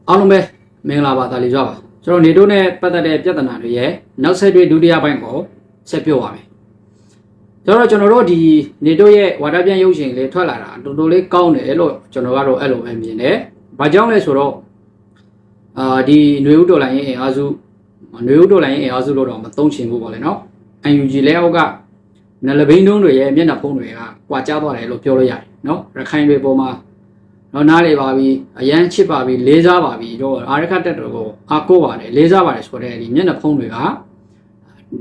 အားလုံးပဲမင်္ဂလာပါဒါလေးကြပါကျွန်တော်နေတိုးနဲ့ပတ်သက်တဲ့ပြဿနာတွေရဲ့နောက်ဆက်တွဲဒုတိယပိုင်းကိုဆက်ပြောပါမယ်ကျွန်တော်တို့ဒီနေတိုးရဲ့ဝါဒပြန်ရုပ်ရှင်လေးထွက်လာတာတော်တော်လေးကောင်းတယ်လို့ကျွန်တော်ကတော့အဲ့လိုပဲမြင်တယ်ဘာကြောင့်လဲဆိုတော့ဒီຫນွေဦးတော်လိုင်းရဲ့အင်အားစုຫນွေဦးတော်လိုင်းရဲ့အင်အားစုလို့တော့မသုံးချင်ဘူးပေါ့လေနော် UNG လဲအောက်ကနလဘိန်းတုံးတွေရဲ့မျက်နှာဖုံးတွေကကွာကြားသွားတယ်လို့ပြောလို့ရတယ်နော်ရခိုင်တွေပေါ်မှာတော့နားလေပါပြီအရန်ချစ်ပါပြီလေးစားပါပြီတော့အာရခတက်တော်ကိုအားကိုးပါတယ်လေးစားပါတယ်ဆိုတဲ့ဒီမျက်နှာဖုံးတွေက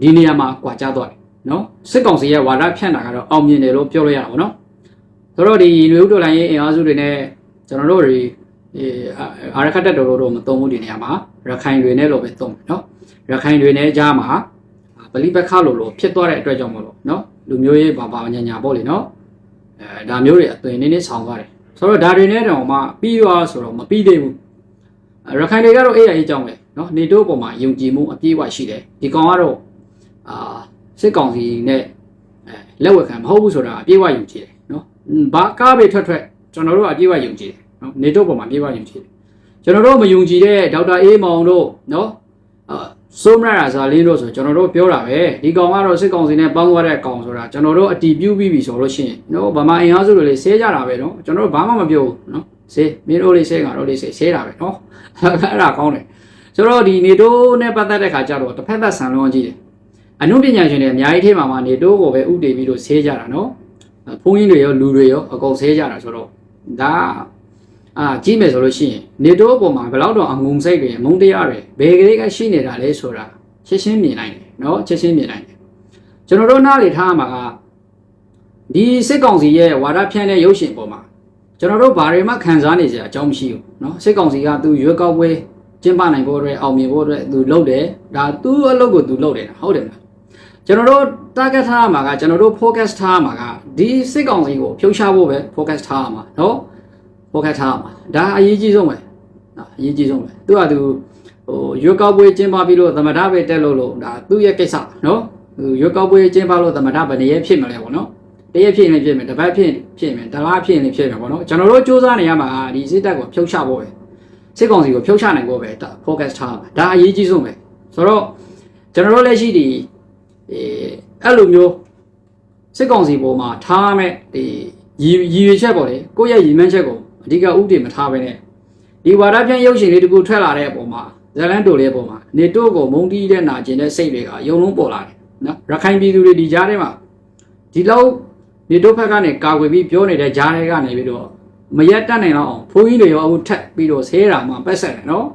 ဒီနေရာမှာကွာကြားသွားတယ်နော်စစ်ကောင်စီရဲ့ဝါဒဖြန့်တာကတော့အောင်မြင်တယ်လို့ပြောလို့ရတာပေါ့နော်ဆိုတော့ဒီຫນွေဦးတော်လိုင်းရဲ့အင်အားစုတွေနဲ့ကျွန်တော်တို့အာရခတက်တော်တို့မသုံးဘူးဒီနေရာမှာရခိုင်တွေနဲ့လို့ပဲသုံးတယ်နော်ရခိုင်တွေနဲ့ကြားမှာပလိပခလို့ဖြစ်သွားတဲ့အတွက်ကြောင့်မလို့နော်လူမျိုးရေးဘာညာပေါ့လေနော်ဒါမျိုးတွေအသွင်နည်းနည်းဆောင်သွားတယ်ဆိုတော့ဒါတွေနဲ့တော့မှပြီးရောဆိုတော့မပြီးသေးဘူးရခိုင်တွေကတော့အေးကြောင်းပဲနော်နေတိုးပေါ်မှာယုံကြည်မှုအပြည့်အဝရှိတယ်ဒီကောင်ကတော့စစ်ကောင်စီနဲ့လက်ဝက်ခံမဟုတ်ဘူးဆိုတာအပြည့်အဝယုံကြည်တယ်နော်ဘာကားပဲထွက်ကျွန်တော်တို့အပြည့်အဝယုံကြည်တယ်နော်နေတိုးပေါ်မှာအပြည့်အဝယုံကြည်တယ်ကျွန်တော်တို့မယုံကြည်တဲ့ဒေါက်တာအေးမောင်တို့နော်စိုးမရဇာလင်းတို့ဆိုကျွန်တော်တို့ပြောတာပဲဒီကောင်ကတော့စစ်ကောင်စီနဲ့ပေါင်းသွားတဲ့ကောင်ဆိုတာကျွန်တော်တို့အတီးပြုတ်ပြီးပြီဆိုလို့ရှိရင်နော်ဗမာအင်အားစုတွေလေးဆဲကြတာပဲနော်ကျွန်တော်တို့ဘာမှမပြောဘူးနော်ဆဲမင်းတို့လေးဆဲကတော့လေးဆဲတာပဲနော်အဲ့ဒါကောင်းတယ်ဆိုတော့ဒီနေတိုးနဲ့ပတ်သက်တဲ့ခါကျတော့တစ်ဖက်သက်ဆန်လွန်ကြည့်တယ်အနုပညာရှင်တွေအများကြီးထဲမှာနေတိုးကိုပဲဥတည်ပြီးတော့ဆဲကြတာနော်ဘုန်းကြီးတွေရောလူတွေရောအကုန်ဆဲကြတာဆိုတော့ဒါကြည့်မယ်ဆိုလို့ရှိရင်နေတိုးအပေါ်မှာဘယ်လောက်တော့အငုံစိတ်တွေမုန်းတရားတွေဘယ်ကလေးကရှိနေတာလဲဆိုတာရှင်းမြင်နိုင်တယ်နော်ရှင်းမြင်နိုင်တယ်ကျွန်တော်တို့နားလေထားမှာကဒီစစ်ကောင်စီရဲ့ဝါဒဖြန့်တဲ့ရုပ်ရှင်ပေါ်မှာကျွန်တော်တို့ဘာတွေမှခံစားနေစရာအကြောင်းမရှိဘူးနော်စစ်ကောင်စီကသူရွေးကောက်ပွဲကျင်းပနိုင်ဖို့အတွက်အောင်မြင်ဖို့အတွက်သူလုပ်တယ်ဒါသူ့အလုပ်ကိုသူလုပ်တယ်ဟုတ်တယ်မလားကျွန်တော်တို့ target ထားမှာကကျွန်တော်တို့ focus ထားမှာကဒီစစ်ကောင်စီကိုဖြုတ်ချဖို့ပဲ focus ထားမှာနော်focus ထားမှာဒါအရေးကြီးဆုံးပဲနော်အရေးကြီးဆုံးပဲသူကသူရွေးကောက်ပွဲကျင်းပပြီးတော့သမ္မတပဲတက်လို့ဒါသူ့ရဲ့ကိစ္စနော်ရွေးကောက်ပွဲကျင်းပလို့သမ္မတဘယ်နည်းဖြစ်မလဲပေါ့နော်တရက်ဖြစ်ရင်ဖြစ်မယ်တစ်ပတ်ဖြစ်မယ်တစ်လဖြစ်ရင်ဖြစ်မယ်ပေါ့နော်ကျွန်တော်တို့စူးစမ်းနေရမှာဒီစစ်တပ်ကိုဖြုတ်ချဖို့ပဲစစ်ကောင်စီကိုဖြုတ်ချနိုင်ဖို့ပဲ focus ထားမှာဒါအရေးကြီးဆုံးပဲဆိုတော့ကျွန်တော်တို့လက်ရှိဒီအဲ့လိုမျိုးစစ်ကောင်စီပေါ်မှာထားမဲ့ဒီရည်ရွယ်ချက်ပေါ့လေကိုယ့်ရဲ့ရည်မှန်းချက်ကိုအဓိကဥတည်မထားဘဲနဲ့ဒီဝါဒဖြန့်ရုပ်ရှင်လေးတကူထွက်လာတဲ့အပေါ်မှာဇလန်တိုလေးအပေါ်မှာနေတိုးကိုမုံတီးတဲ့နာကျင်တဲ့စိတ်တွေကယုံလုံးပေါ်လာတယ်နော်ရခိုင်ပြည်သူတွေဒီကြားထဲမှာဒီလောက်နေတိုးဘက်ကနေကာကွယ်ပြီးပြောနေတဲ့ကြားထဲကနေပြီးတော့မရက်တတ်နိုင်တော့အောင်ဘုန်းကြီးတွေရောအခုထက်ပြီးတော့ဆဲတာမှပတ်ဆက်တယ်နော်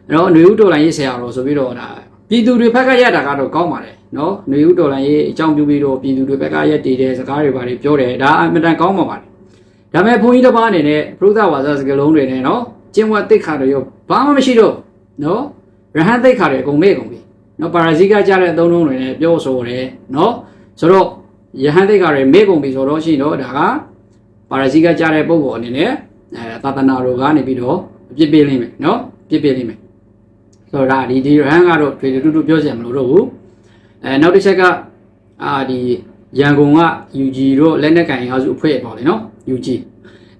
အဲ့တော့ຫນွေဦးတော်လိုင်းရေးဆရာတော်ဆိုပြီးတော့ဒါပြည်သူတွေဘက်ကရက်တာကတော့ကောင်းပါတယ်နော်ຫນွေဦးတော်လိုင်းရေးအကြောင်းပြုပြီးတော့ပြည်သူတွေဘက်ကရက်တည်တဲ့စကားတွေပါပြောတယ်ဒါအမှန်တန်ကောင်းပါပါတယ်ဒါပေမဲ့ဘုန်းကြီးတစ်ပါးအနေနဲ့ပရိသတ်ဝါစာစကားလုံးတွေနဲ့နော်ကျင့်ဝတ်သိက္ခာတွေရောဘာမှမရှိတော့နော်ရဟန်းသိက္ခာတွေအကုန်မေ့ကုန်ပြီနော်ပါရာဇိကကြားတဲ့အသုံးတွေနဲ့ပြောဆိုတယ်နော်ဆိုတော့ရဟန်းသိက္ခာတွေမေ့ကုန်ပြီဆိုတော့ရှိတော့ဒါကပါရာဇိကကြားတဲ့ပုဂ္ဂိုလ်အနေနဲ့သာသနာတော်ကနေပြီးတော့ပြစ်ပေးလိမ့်မယ်နော်ပြစ်ပေးလိမ့်မယ်ဆိုတော့ဒါဒီရဟန်းကတော့တွေ့တူပြောစရာမလိုတော့ဘူးနောက်တစ်ချက်ကဒီရန်ကုန်က UG တို့လက်နက်ကင်အားစုအဖွဲ့ပေါ့လေနော် UG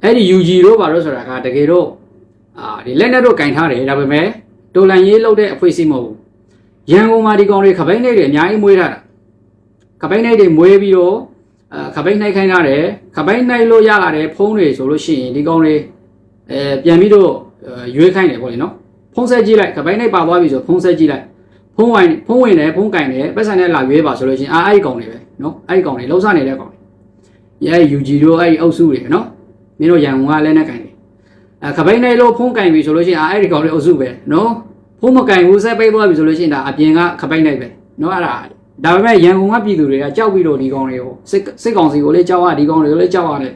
အဲ့ဒီ UG တို့ဘာလို့ဆိုတာကတကယ်တော့ဒီလက်နက်တို့ကင်ထားတယ်ဒါပေမဲ့တော်လန်ရေးလုပ်တဲ့အဖွဲ့အစည်းမဟုတ်ဘူးရန်ကုန်မှာဒီကောင်တွေခပိန်းတွေအများကြီးမွေးထားတာခပိန်းတွေမွေးပြီးတော့ခပိန်းနှိုက်ခိုင်းထားတယ်ခပိန်းနှိုက်လို့ရလာတဲ့ဖုံးတွေဆိုလို့ရှိရင်ဒီကောင်တွေပြန်ပြီးတော့ရွေးခိုင်းတယ်ပေါ့လေနော်ဖုံးဆက်ကြည့်လိုက်ခပိန်းနှိုက်ပါသွားပြီဆိုဖုံးဆက်ကြည့်လိုက်ဖုံးဝင်တယ်ဖုံးကင်တယ်ပတ်စံနဲ့လာရွေးပါဆိုလို့ရှိရင်အဲ့ဒီကောင်တွေပဲနော်အဲ့ဒီကောင်တွေလှုပ်ရှားနေတဲ့ကောင်တွေရဲ UG တို့အဲ့ဒီအုပ်စုတွေနော်မင်းတို့ရန်ကုန်ကလက်နက်ကင်တယ်ခပိန်းနှိုက်လို့ဖုံးကင်ပြီဆိုလို့ရှိရင်အဲ့ဒီကောင်တွေအုပ်စုပဲနော်ဖုံးမကင်ဘူးဆက်ပိတ်သွားပြီဆိုလို့ရှိရင်ဒါအပြင်ကခပိန်းနှိုက်ပဲနော်အဲ့ဒါပေမဲ့ရန်ကုန်ကပြည်သူတွေကကြောက်ပြီးတော့ဒီကောင်တွေကိုစစ်ကောင်စီကိုလည်းကြောက်ရဒီကောင်တွေကိုလည်းကြောက်ရတယ်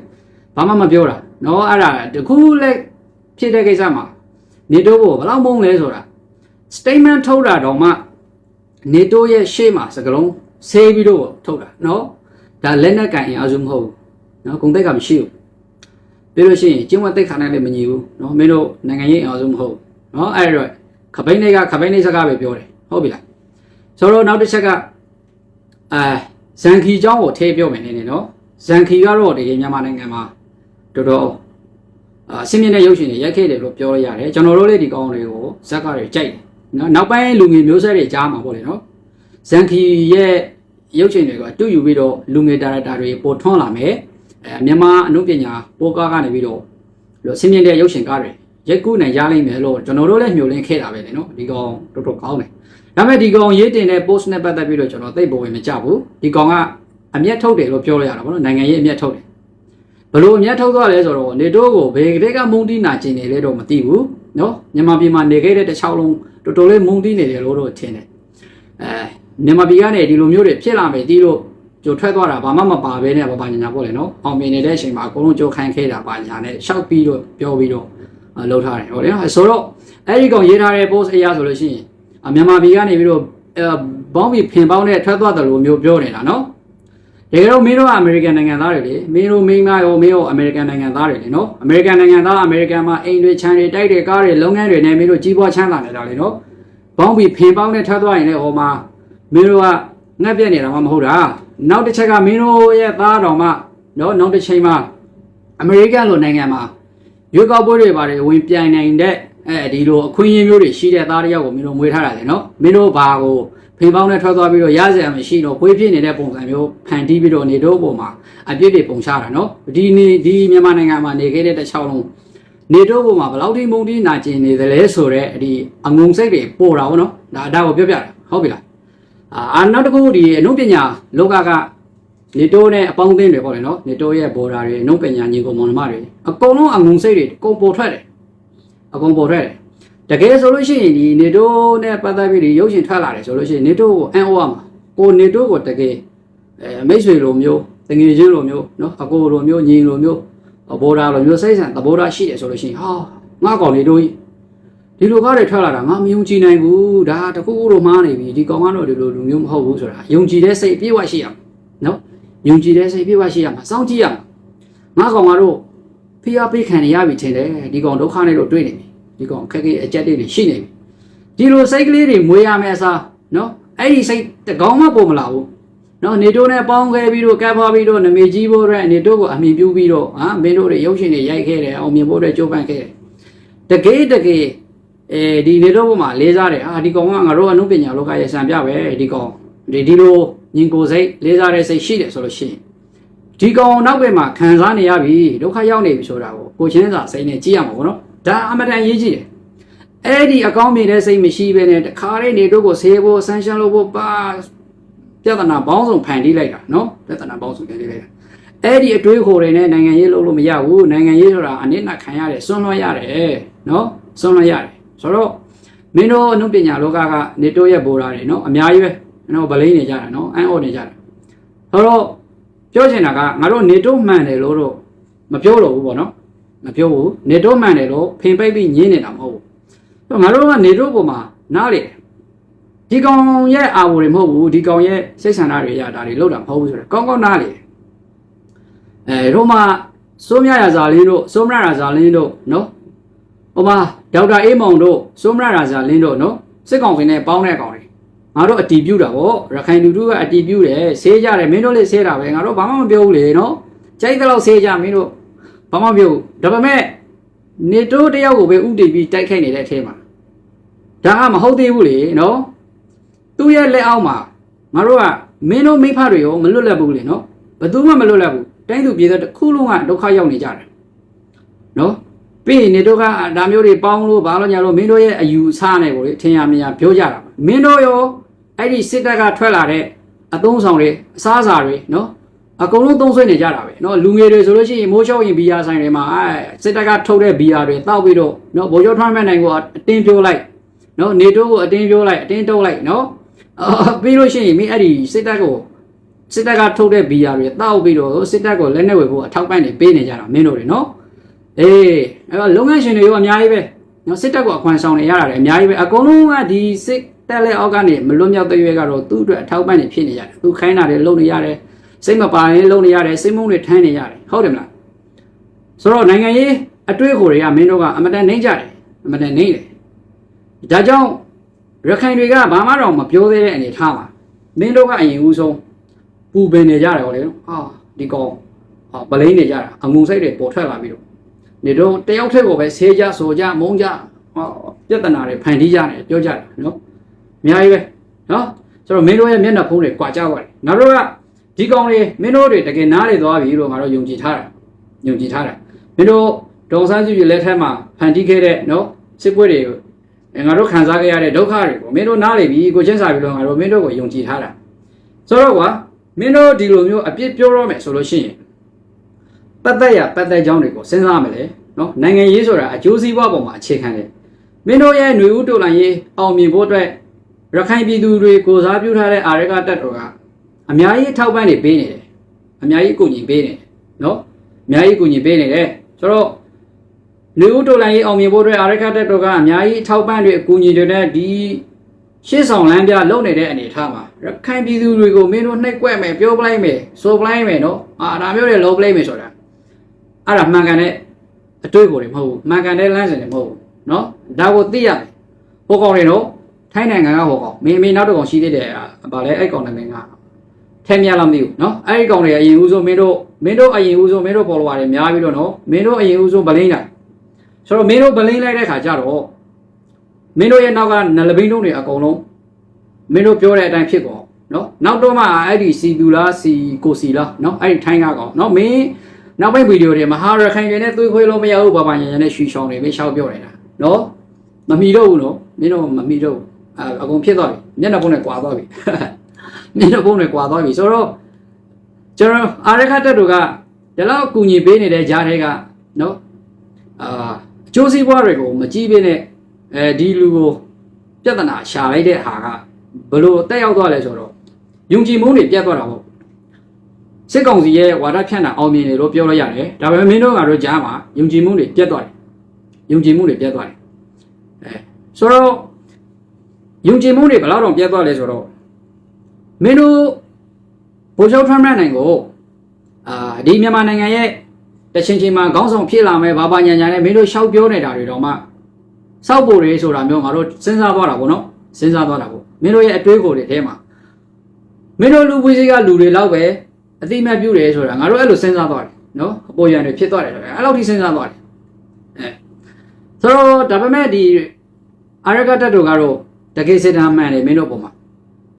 ဘာမှမပြောတာနော်အဲ့ဒါတခုလည်းဖြစ်တဲ့ကိစ္စမှာနေတိုးကိုဘယ်လောက်မုန်းလဲဆိုတာ statement ထုတ်တာတော့မှနေတိုးရဲ့ရှေ့မှာစကလုံးဆေးပြီးတော့ထုတ်တာနော်ဒါလက်နက်ကင်အားစုမဟုတ်ဘူးနော်ဂုံတိတ်ကမရှိဘူးပြီးလို့ရှိရင်ကျင်းဝတ်တိတ်ခါနဲ့လည်းမညီဘူးနော်မင်းတို့နိုင်ငံရေးအားစုမဟုတ်နော်အဲ့တော့ခပိန်းတွေကခပိန်းနေစကားပဲပြောတယ်ဟုတ်ပြီလားဆိုတော့နောက်တစ်ချက်ကဇန်ခီเจ้าကိုထည့်ပြောမယ်နေနော်ဇန်ခီကတော့ဒီမြန်မာနိုင်ငံမှာတော်တော် ဆင်းမြင့်တဲ့ရုပ်ရှင်တွေရိုက်ခဲ့တယ်လို့ပြောရရတယ်ကျွန်တော်တို့လည်းဒီကောင်းတွေကိုဇက်ကားတွေကြိုက်တယ်နော်နောက်ပိုင်းလူငယ်မျိုးဆက်တွေကြားမှာပေါ့လေနော်ဇန်ခီရဲ့ရုပ်ရှင်တွေကတူယူပြီးတော့လူငယ်ဒါရိုက်တာတွေပေါ်ထွန်းလာမယ်မြန်မာအနုပညာပိုကားကနေပြီးတော့ဆင်းမြင့်တဲ့ရုပ်ရှင်ကားတွေရိုက်ကူးနိုင်ရလိမ့်မယ်လို့ကျွန်တော်တို့လည်းမျှော်လင့်ခဲ့တာပဲလေနော်ဒီကောင်တော်တော်ကောင်းတယ်ဒါပေမဲ့ဒီကောင်ရေးတင်တဲ့ post နဲ့ပတ်သက်ပြီးတော့ကျွန်တော်သိပေါ်ဝင်မကြဘူးဒီကောင်ကအမျက်ထုတ်တယ်လို့ပြောရတာပေါ့နော်နိုင်ငံရေးအမျက်ထုတ်တယ်ဘလို့အမျက်ထုတ်သွားလဲဆိုတော့နေတိုးကိုဘယ်ကတည်းကမုံတီးနာကျင်နေလဲတော့မသိဘူးနော်မြန်မာပြည်မှာနေခဲ့တဲ့တစ်ချောင်းလုံးတော်တော်လေးမုံတီးနေတယ်လို့တော့ထင်တယ်မြန်မာပြည်ကနေဒီလိုမျိုးတွေဖြစ်လာမယ်တီးလို့ကြိုထွက်သွားတာဘာမှမပါဘဲနဲ့ဘာညာပေါ့လေနော်အောင်မြင်နေတဲ့အချိန်မှာအကုန်လုံးကြိုခိုင်းခဲ့တာဘာညာနဲ့ရှောက်ပြီးတော့ပြောပြီးတော့လှုပ်ထားတယ်ဟုတ်တယ်နော်ဆိုတော့အဲ့ဒီကောင်ရေးထားတဲ့ post အရာဆိုလို့ရှိရင်မြန်မာပြည်ကနေပြီးတော့ဘောင်းပြီးဖင်ပေါင်းနဲ့ထွက်သွားတယ်လို့မျိုးပြောနေတာနော်တကယ်တော့မင်းတို့ကအမေရိကန်နိုင်ငံသားတွေလေမင်းတို့မိန်းမရောမင်းတို့အမေရိကန်နိုင်ငံသားတွေလေနော်အမေရိကန်နိုင်ငံသားအမေရိကန်မှာအိမ်တွေခြံတွေတိုက်တွေကားတွေလုပ်ငန်းတွေနဲ့မင်းတို့ကြီးပွားချမ်းသာနေတာလေနော်ဘောင်းပြီးဖင်ပေါင်းနဲ့ထွက်သွားရင်လည်းဟိုမှာမင်းတို့ကငှက်ပြက်နေတာမှမဟုတ်တာနောက်တစ်ချက်ကမင်းတို့ရဲ့သားတော်မှနော်နောက်တစ်ချိန်မှာအမေရိကန်လိုနိုင်ငံမှာရွေးကောက်ပွဲတွေပါတယ်ဝင်ပြိုင်နိုင်တဲ့ဒီလိုအခွင့်အရေးမျိုးတွေရှိတဲ့သားတယောက်ကိုမင်းတို့မွေးထားတာလေနော်မင်းတို့ဘာကိုဖင်ပေါင်းနဲ့ထွက်သွားပြီးတော့ရစရာမရှိတော့ခွေးဖြစ်နေတဲ့ပုံစံမျိုးဖန်တီးပြီးတော့နေတို့ပုံမှာအပြစ်တွေပုံချတာနော်ဒီမြန်မာနိုင်ငံမှာနေခဲ့တဲ့တစ်ချောင်းလုံးနေတို့ပုံမှာဘယ်လောက်ထိမုံတီးနာကျင်နေသလဲဆိုတော့ဒီအငုံစိတ်တွေပို့တာဗောနော်ဒါကိုပြောပြတာဟုတ်ပြီလားနောက်တစ်ခုဒီအနုပညာလောကကနေတိုးနဲ့အပေါင်းအသင်းတွေပေါ့လေနော်နေတိုးရဲ့ဘော်ဒါတွေအနုပညာညီကိုမောင်နှမတွေအကုန်လုံးအငုံစိတ်တွေအကုန်ပေါ်ထွက်တယ်အကုန်ပေါ်ထွက်တယ်တကယ်ဆိုလို့ရှိရင်ဒီနေတိုးနဲ့ပတ်သက်ပြီးဒီရုပ်ရှင်ထွက်လာတယ်ဆိုလို့ရှိရင်နေတိုးကိုအန်အိုရမှာကိုနေတိုးကိုတကယ်မိတ်ဆွေလိုမျိုးတငယ်ချင်းလိုမျိုးနော်အကိုလိုမျိုးညီလိုမျိုးဘော်ဒါလိုမျိုးစိတ်ဆန်သဘောထားရှိတယ်ဆိုလို့ရှိရင်ဟာငါကောင်နေတိုးကြီးဒီလိုကားတွေထွက်လာတာငါမယုံကြည်နိုင်ဘူးဒါတခုခုတော့မှားနေပြီဒီကောင်ကတော့ဒီလိုလူမျိုးမဟုတ်ဘူးဆိုတာယုံကြည်တဲ့စိတ်အပြည့်အဝရှိရမှာနော်ယုံကြည်တဲ့စိတ်အပြည့်အဝရှိရမှာစောင့်ကြည့်ရမှာငါကောင်ကတော့ဖိအားပေးခံရပြီထင်တယ်ဒီကောင်ဒုက္ခနဲ့တော့တွေ့နေပြီဒီကောင်ခက်ခဲအကြက်တွေရှိနေပြီဒီလိုစိတ်ကလေးတွေမွေးရမယ်အစားနော်အဲ့ဒီစိတ်တကောင်မှပုံမလာဘူးနော်နေတိုးနဲ့ပေါင်းခဲ့ပြီးတော့ကပ်ဖွားပြီးတော့နမေကြီးဖို့အတွက်နေတိုးကိုအမိပြုပြီးတော့မင်းတို့တွေရုပ်ရှင်တွေရိုက်ခဲ့တယ်အောင်မြင်ဖို့အတွက်ကြိုးပမ်းခဲ့တယ်တကယ်ဒီနေတော့ဘုမှာလေးစားတယ်ဒီကောင်ကငါတို့အနုပညာလောကရဲ့စံပြပဲဒီကောင်ဒီလိုညီကိုစိတ်လေးစားတဲ့စိတ်ရှိတယ်ဆိုလို့ရှိရင်ဒီကောင်နောက်ဘက်မှာခံစားနေရပြီဒုက္ခရောက်နေပြီဆိုတာကိုချင်းစာစိတ်နဲ့ကြည့်ရမှာပေါ့နော်ဒါအမတန်ရေးကြည့်တယ်အဲ့ဒီအကောင်းမြင်တဲ့စိတ်မရှိဘဲနဲ့တခါလေးနေတို့ကိုဆေးဖို့ဆန်းရှင်းလို့ဖို့ပါပြဿနာပေါင်းစုံဖန်တီးလိုက်တာနော်ပြဿနာပေါင်းစုံဖန်တီးလိုက်တာအဲ့ဒီအတွေးခေါ်တွေနဲ့နိုင်ငံရေးလုပ်လို့မရဘူးနိုင်ငံရေးဆိုတာအနစ်နာခံရတယ်စွန့်လွှတ်ရတယ်နော်စွန့်လွှတ်ရတယ်ဆိုတော့မင်းတို့အနုပညာလောကကနေတိုးရဲ့ဘော်ဒါတွေနော်အများကြီးပဲနော်ဗလိန်းနေကြတာနော်အန်အော်နေကြတာဆိုတော့ပြောချင်တာကငါတို့နေတိုးမှန်တယ်လို့တော့မပြောတော့ဘူးပေါ့နော်မပြောဘူးနေတိုးမှန်တယ်လို့ဖင်ပိတ်ပြီးညင်းနေတာမဟုတ်ဘူးငါတို့ကနေတိုးပေါ်မှာနားလေဒီကောင်ရဲ့အာဝတွေမဟုတ်ဘူးဒီကောင်ရဲ့စိတ်ဆန္ဒတွေရတာတွေလောက်တာမဟုတ်ဘူးဆိုတော့ကောင်းကောင်းနားလေတို့မှာစိုးမြရဇာလင်းတို့စိုးမရဇာလင်းတို့နော်ဟိုမှာဒေါက်တာအေးမောင်တို့စိုးမရဇာလင်းတို့နော်စစ်ကောင်စီနဲ့ပေါင်းတဲ့ကောင်တွေငါတို့အတီးပြူတာဗောရခိုင်လူထုကအတီးပြူတယ်ဆေးကြတယ်မင်းတို့လည်းဆေးတာပဲငါတို့ဘာမှမပြောဘူးလေနော်ကြိုက်တဲ့လောက်ဆေးကြမင်းတို့ဘာမှမပြောဘူးဒါပေမဲ့နေတိုးတယောက်ကိုပဲဥတည်ပြီးတိုက်ခိုက်နေတဲ့အထဲမှာဒါကမဟုတ်သေးဘူးလေနော်သူ့ရဲ့လက်အောက်မှာငါတို့ကမင်းတို့မိဖတွေရောမလွတ်လပ်ဘူးလေနော်ဘယ်သူမှမလွတ်လပ်ဘူးတိုင်းသူပြည်သက်တစ်ခုလုံးကဒုက္ခရောက်နေကြတယ်နော်ပြီးနေတို့ကဒါမျိုးတွေပေါင်းလို့ဘာလို့ညာလို့မင်းတို့ရဲ့အယူအဆနဲ့ကိုလေထင်ရမြင်ရပြောကြတာမင်းတို့ရောအဲ့ဒီစစ်တပ်ကထွက်လာတဲ့အသုံးဆောင်တွေအစားအစာတွေနော်အကုန်လုံးသုံးဆွဲနေကြတာပဲနော်လူငယ်တွေဆိုလို့ရှိရင်မိုးချောက်ရင်ဘီယာဆိုင်တွေမှာစစ်တပ်ကထုတ်တဲ့ဘီယာတွေတောက်ပြီးတော့နော်ဗိုလ်ချုပ်ထွန်းမဲ့နိုင်ကိုအတင်းပြိုးလိုက်နော်နေတို့ကိုအတင်းပြိုးလိုက်အတင်းတုပ်လိုက်နော်ပြီးလို့ရှိရင်မင်းအဲ့ဒီစစ်တပ်ကထုတ်တဲ့ဘီယာတွေတောက်ပြီးတော့စစ်တပ်ကိုလက်နဲ့ဝယ်ဖို့အထောက်ပံ့နေပေးနေကြတာမင်းတို့တွေနော်အဲ့တော့လုပ်ငန်းရှင်တွေရောအများကြီးပဲနော်စစ်တပ်ကိုအခွန်ဆောင်နေရတာလည်းအများကြီးပဲအကုန်လုံးကဒီစစ်တပ်လက်အောက်ကနေမလွတ်မြောက်တဲ့ရွေးကတော့သူ့အတွက်အထောက်ပံ့နေဖြစ်နေရတယ်သူခိုင်းတာတွေလုပ်နေရတယ်စိတ်မပါရင်လုပ်နေရတယ်စိတ်မုန်းတွေထမ်းနေရတယ်ဟုတ်တယ်မလားဆိုတော့နိုင်ငံရေးအတွေ့အကြုံတွေကမင်းတို့ကအမတန်နှိမ့်ကြတယ်အမတန်နှိမ့်တယ်ဒါကြောင့်ရခိုင်တွေကဘာမှတော့မပြောသေးတဲ့အနေထားမှာမင်းတို့ကအရင်ဦးဆုံးပူပင်နေကြတယ်ဟောလေဟာဒီကောင်ဗလိန်းနေကြတာအငုံစိတ်တွေပေါ်ထွက်လာပြီးတော့ နေတော့တယောက်ထက်ကိုပဲဆေးကြဆိုကြမုန်းကြပြဿနာတွေဖန်တီးကြတယ်ပြောကြတယ်နော်အများကြီးပဲနော်ဆိုတော့မင်းတို့ရဲ့မျက်နှာဖုံးတွေကွာကြပါတယ်ငါတို့ကဒီကောင်တွေမင်းတို့တွေတကယ်နားလေသွားပြီလို့ငါတို့ယုံကြည်ထားတာမင်းတို့ဒေါ်ဆန်းစုကြည်လက်ထက်မှာဖန်တီးခဲ့တဲ့နော်စစ်ပွဲတွေကိုငါတို့ခံစားခဲ့ရတဲ့ဒုက္ခတွေကိုမင်းတို့နားလေပြီကိုချင်းစာပြီလို့ငါတို့မင်းတို့ကိုယုံကြည်ထားတာဆိုတော့ကွာမင်းတို့ဒီလိုမျိုးအပြစ်ပြောရမယ်ဆိုလို့ရှိရင်ပတ်သက်ကြောင်းတွေကိုစဉ်းစားမယ်လေနော်နိုင်ငံရေးဆိုတာအကျိုးစီးပွားပေါ်မှာအခြေခံတယ်မင်းတို့ရဲ့ຫນွေဦးတော်လှန်ရေးအောင်မြင်ဖို့အတွက်ရခိုင်ပြည်သူတွေကိုစားပြုထားတဲ့အာရကတပ်တော်ကအများကြီးထောက်ပံ့နေပေးနေတယ်အများကြီးကူညီပေးနေတယ်နော်အများကြီးကူညီပေးနေတယ်ဆိုတော့ຫນွေဦးတော်လှန်ရေးအောင်မြင်ဖို့အတွက်အာရကတပ်တော်ကအများကြီးထောက်ပံ့တွေအကူအညီတွေနဲ့ဒီရှေ့ဆောင်လမ်းပြလုပ်နေတဲ့အနေအထားမှာရခိုင်ပြည်သူတွေကိုမင်းတို့နှိပ်ကွက်မယ်ပြောပလိုက်မယ်ဆိုပလိုက်မယ်နော်ဒါမျိုးတွေလုပ်ပလိုက်မယ်ဆိုတာအဲ့ဒါမှန်ကန်တဲ့အတွေ့အကြုံတွေမဟုတ်ဘူးမှန်ကန်တဲ့လမ်းစဉ်တွေမဟုတ်ဘူးနော်ဒါကိုသိရမယ်ဟိုကောင်တွေတော့ထိုင်းနိုင်ငံကဟိုကောင်မင်းနောက်တစ်ကောင်ရှိသေးတယ်ဗာလဲအဲ့ကောင်နိုင်ငံကထဲမြလားမသိဘူးနော်အဲ့ဒီကောင်တွေအရင်ဦးဆုံးမင်းတို့အရင်ဦးဆုံးမင်းတို့ပေါ်လာတယ်များပြီးတော့နော်မင်းတို့အရင်ဦးဆုံးဗလိန်းလိုက်ဆိုတော့မင်းတို့ဗလိန်းလိုက်တဲ့ခါကျတော့မင်းတို့ရဲ့နောက်ကနလဘိန်းတုံးတွေအကုန်လုံးမင်းတို့ပြောတဲ့အတိုင်းဖြစ်ကုန်နော်နောက်တော့မှအဲ့ဒီစီသူလားစီကိုစီလားနော်အဲ့ဒီထိုင်းကကောင်နော်မင်းနောက်ပိုင်းဗီဒီယိုတွေမှာဟာရခိုင်တွေနဲ့သွေးခွေးလို့မရဘူးဘာညာနဲ့ရွှီချောင်းတွေမင်းရှောက်ပြောနေတာနော်မမီတော့ဘူးနော်မင်းတို့မမီတော့အကုန်ဖြစ်သွားပြီမျက်နှာပုံးနဲ့ကွာသွားပြီမျက်နှာပုံးနဲ့ကွာသွားပြီဆိုတော့ကျွန်တော်အာရခတက်တို့ကဒီလောက်အကူအညီပေးနေတဲ့ဂျားတွေကနော်အကျိုးစီးပွားတွေကိုမကြည့်ပေးနဲ့ဒီလူကိုပြဿနာရှာလိုက်တဲ့ဟာကဘလို့တက်ရောက်သွားလဲဆိုတော့ယုံကြည်မှုတွေပြတ်သွားတာပေါ့စစ်ကောင်စီရဲ့ဝါဒဖြန့်တာအောင်မြင်တယ်လို့ပြောလို့ရတယ်ဒါပေမဲ့မင်းတို့ကတော့ကြားမှာယုံကြည်မှုတွေပြတ်သွားတယ်ဆိုတော့ယုံကြည်မှုတွေဘယ်လောက်တော့ပြတ်သွားလဲဆိုတော့မင်းတို့ဗိုလ်ချုပ်ထွန်းမြတ်နိုင်ကိုဒီမြန်မာနိုင်ငံရဲ့တချင်းမှာခေါင်းဆောင်ဖြစ်လာမယ်ဘာညာနဲ့မင်းတို့ရှောက်ပြောနေတာတွေတော့မှစောက်ဖို့တွေဆိုတာမျိုးငါတို့စဉ်းစားသွားတာပေါ့နော်စဉ်းစားသွားတာပေါ့မင်းတို့ရဲ့အတွေးကိုယ်တွေထဲမှာမင်းတို့လူပွေးစီကလူတွေလောက်ပဲအတိမတ်ပြုတယ်ဆိုတာငါတို့အဲ့လိုစဉ်းစားသွားတယ်နော်အပေါ်ရန်တွေဖြစ်သွားတယ်ဆိုတော့အဲ့လောက်ထိစဉ်းစားသွားတယ်ဆိုတော့ဒါပေမဲ့ဒီအာရကတက်တို့ကတော့တကယ်စစ်တမ်းမှန်တယ်မင်းတို့ပုံမှာ